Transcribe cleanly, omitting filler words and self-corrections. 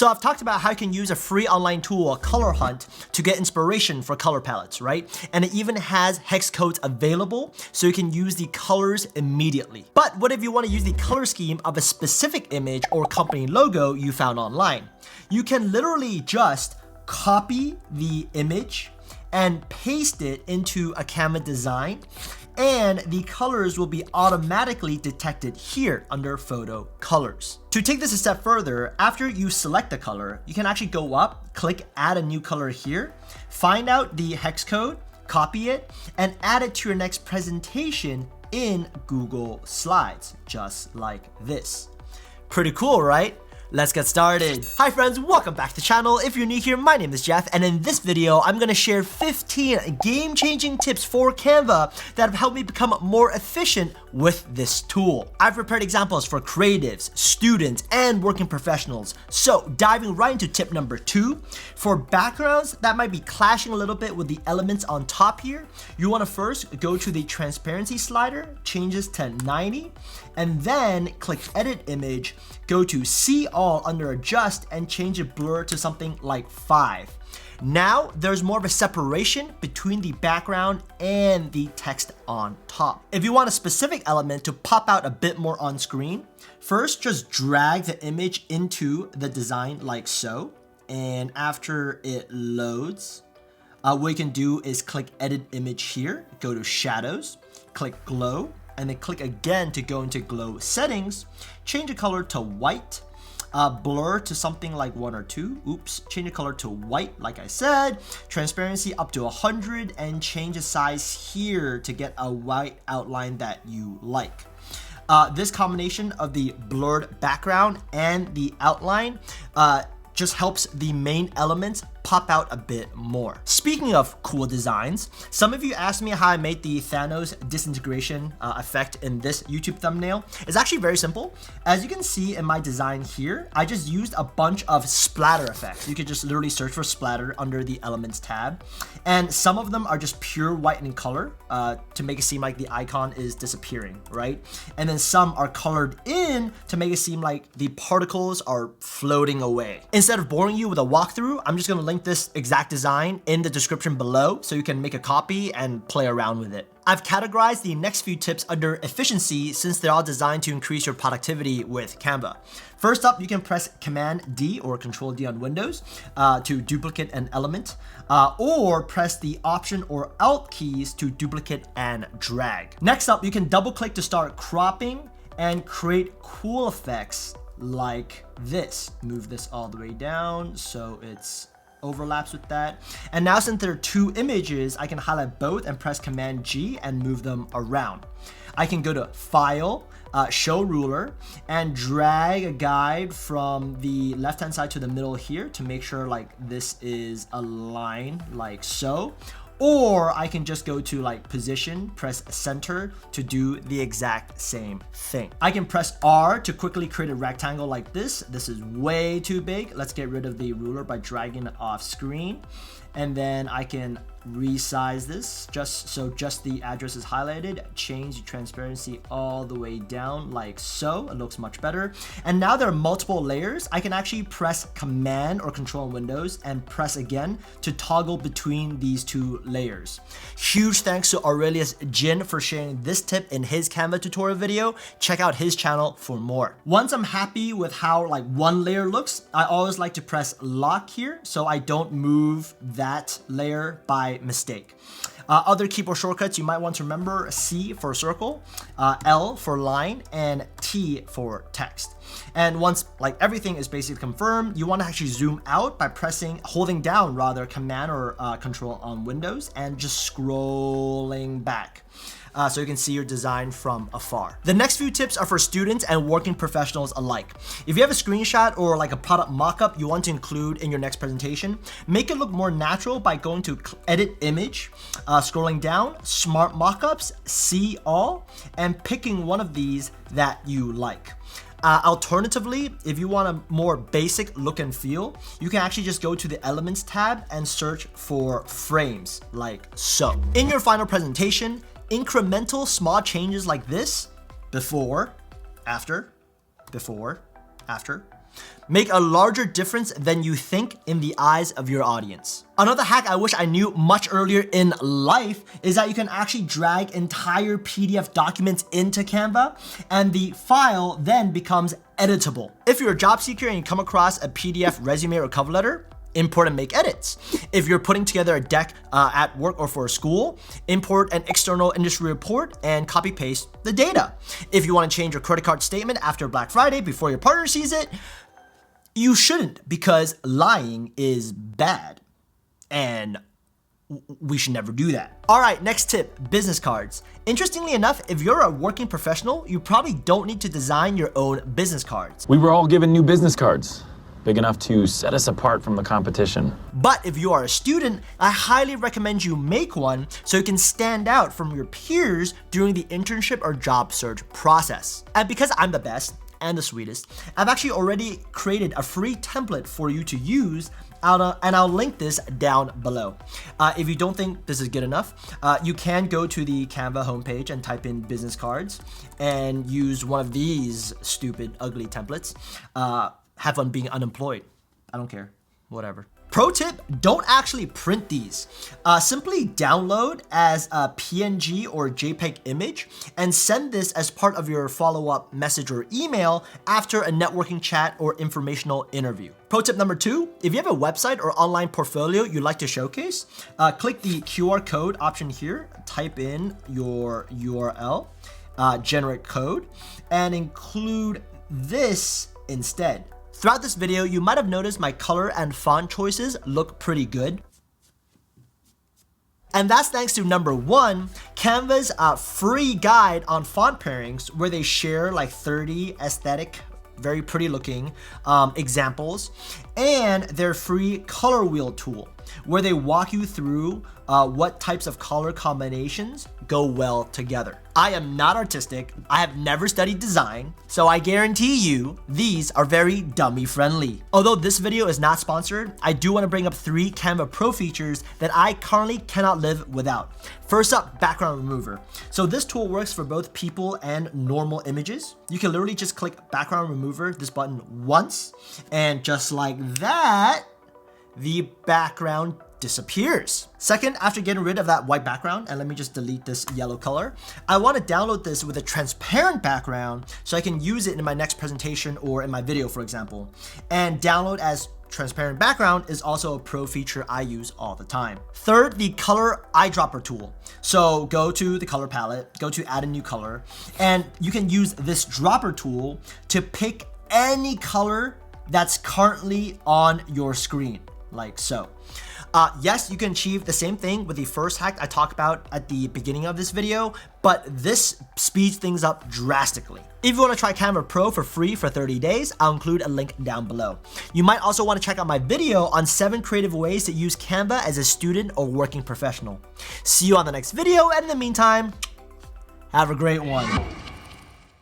So I've talked about how you can use a free online tool, Color Hunt, to get inspiration for color palettes, right? And it even has hex codes available, so you can use the colors immediately. But what if you want to use the color scheme of a specific image or company logo you found online? You can literally just copy the image and paste it into a Canva design, and the colors will be automatically detected here under photo colors. To take this a step further, after you select the color, you can actually go up, click add a new color here, find out the hex code, copy it, and add it to your next presentation in Google Slides, just like this. Pretty cool, right? Let's get started. Hi friends, welcome back to the channel. If you're new here, my name is Jeff, and in this video, I'm gonna share 15 game-changing tips for Canva that have helped me become more efficient with this tool. I've prepared examples for creatives, students, and working professionals. So diving right into tip number 2, for backgrounds that might be clashing a little bit with the elements on top here, you wanna first go to the transparency slider, change this to 90, and then click edit image, go to see all under adjust and change the blur to something like 5. Now there's more of a separation between the background and the text on top. If you want a specific element to pop out a bit more on screen, first just drag the image into the design like so. And after it loads, what you can do is click edit image here, go to shadows, click glow, and then click again to go into glow settings, change the color to white, blur to something like 1 or 2, change the color to white like I said, transparency up to 100, and change the size here to get a white outline that you like. This combination of the blurred background and the outline just helps the main elements pop out a bit more. Speaking of cool designs, some of you asked me how I made the Thanos disintegration effect in this YouTube thumbnail. It's actually very simple. As you can see in my design here, I just used a bunch of splatter effects. You could just literally search for splatter under the elements tab. And some of them are just pure white in color to make it seem like the icon is disappearing, right? And then some are colored in to make it seem like the particles are floating away. Instead of boring you with a walkthrough, I'm just gonna link this exact design in the description below so you can make a copy and play around with it. I've categorized the next few tips under efficiency since they're all designed to increase your productivity with Canva. First up, you can press Command D or Control D on Windows to duplicate an element, or press the Option or Alt keys to duplicate and drag. Next up, you can double click to start cropping and create cool effects like this. Move this all the way down so it's overlaps with that. And now since there are 2 images, I can highlight both and press Command G and move them around. I can go to File, Show Ruler, and drag a guide from the left-hand side to the middle here to make sure like this is a line like so. Or I can just go to like position, press center to do the exact same thing. I can press R to quickly create a rectangle like this. This is way too big. Let's get rid of the ruler by dragging it off screen. And then I can resize this just the address is highlighted, change the transparency all the way down like so. It looks much better. And now there are multiple layers. I can actually press Command or Control on Windows and press again to toggle between these 2 layers. Huge thanks to Aurelius Jin for sharing this tip in his Canva tutorial video. Check out his channel for more. Once I'm happy with how like one layer looks, I always like to press lock here so I don't move that layer by mistake. Other keyboard shortcuts you might want to remember: C for circle, L for line, and T for text. And once like everything is basically confirmed, you want to actually zoom out by holding down Command or Control on Windows and just scrolling back. So you can see your design from afar. The next few tips are for students and working professionals alike. If you have a screenshot or like a product mockup you want to include in your next presentation, make it look more natural by going to Edit Image, scrolling down, Smart Mockups, See All, and picking one of these that you like. Alternatively, if you want a more basic look and feel, you can actually just go to the Elements tab and search for frames like so. In your final presentation, incremental small changes like this, before, after, Make a larger difference than you think in the eyes of your audience. Another hack I wish I knew much earlier in life is that you can actually drag entire PDF documents into Canva, and the file then becomes editable. If you're a job seeker and you come across a PDF resume or cover letter, import and make edits. If you're putting together a deck at work or for a school, import an external industry report and copy paste the data. If you want to change your credit card statement after Black Friday before your partner sees it, you shouldn't, because lying is bad and we should never do that. All right, next tip, business cards. Interestingly enough, if you're a working professional, you probably don't need to design your own business cards. We were all given new business cards, big enough to set us apart from the competition. But if you are a student, I highly recommend you make one so you can stand out from your peers during the internship or job search process. And because I'm the best and the sweetest, I've actually already created a free template for you to use, and I'll link this down below. If you don't think this is good enough, you can go to the Canva homepage and type in business cards and use one of these stupid, ugly templates. Have fun being unemployed. I don't care, whatever. Pro tip, don't actually print these. Simply download as a PNG or JPEG image and send this as part of your follow-up message or email after a networking chat or informational interview. Pro tip number 2, if you have a website or online portfolio you'd like to showcase, click the QR code option here, type in your URL, generate code, and include this instead. Throughout this video, you might have noticed my color and font choices look pretty good. And that's thanks to number 1, Canva's free guide on font pairings, where they share like 30 aesthetic, very pretty looking examples, and their free color wheel tool, where they walk you through what types of color combinations go well together. I am not artistic, I have never studied design, so I guarantee you these are very dummy friendly. Although this video is not sponsored, I do want to bring up 3 Canva Pro features that I currently cannot live without. First up, background remover. So this tool works for both people and normal images. You can literally just click background remover, this button once, and just like that, the background disappears. Second, after getting rid of that white background, and let me just delete this yellow color, I want to download this with a transparent background so I can use it in my next presentation or in my video, for example. And download as transparent background is also a pro feature I use all the time. Third, the color eyedropper tool. So go to the color palette, go to add a new color, and you can use this dropper tool to pick any color that's currently on your screen, like so. Yes, you can achieve the same thing with the first hack I talked about at the beginning of this video, but this speeds things up drastically. If you want to try Canva Pro for free for 30 days, I'll include a link down below. You might also want to check out my video on 7 creative ways to use Canva as a student or working professional. See you on the next video, and in the meantime, have a great one.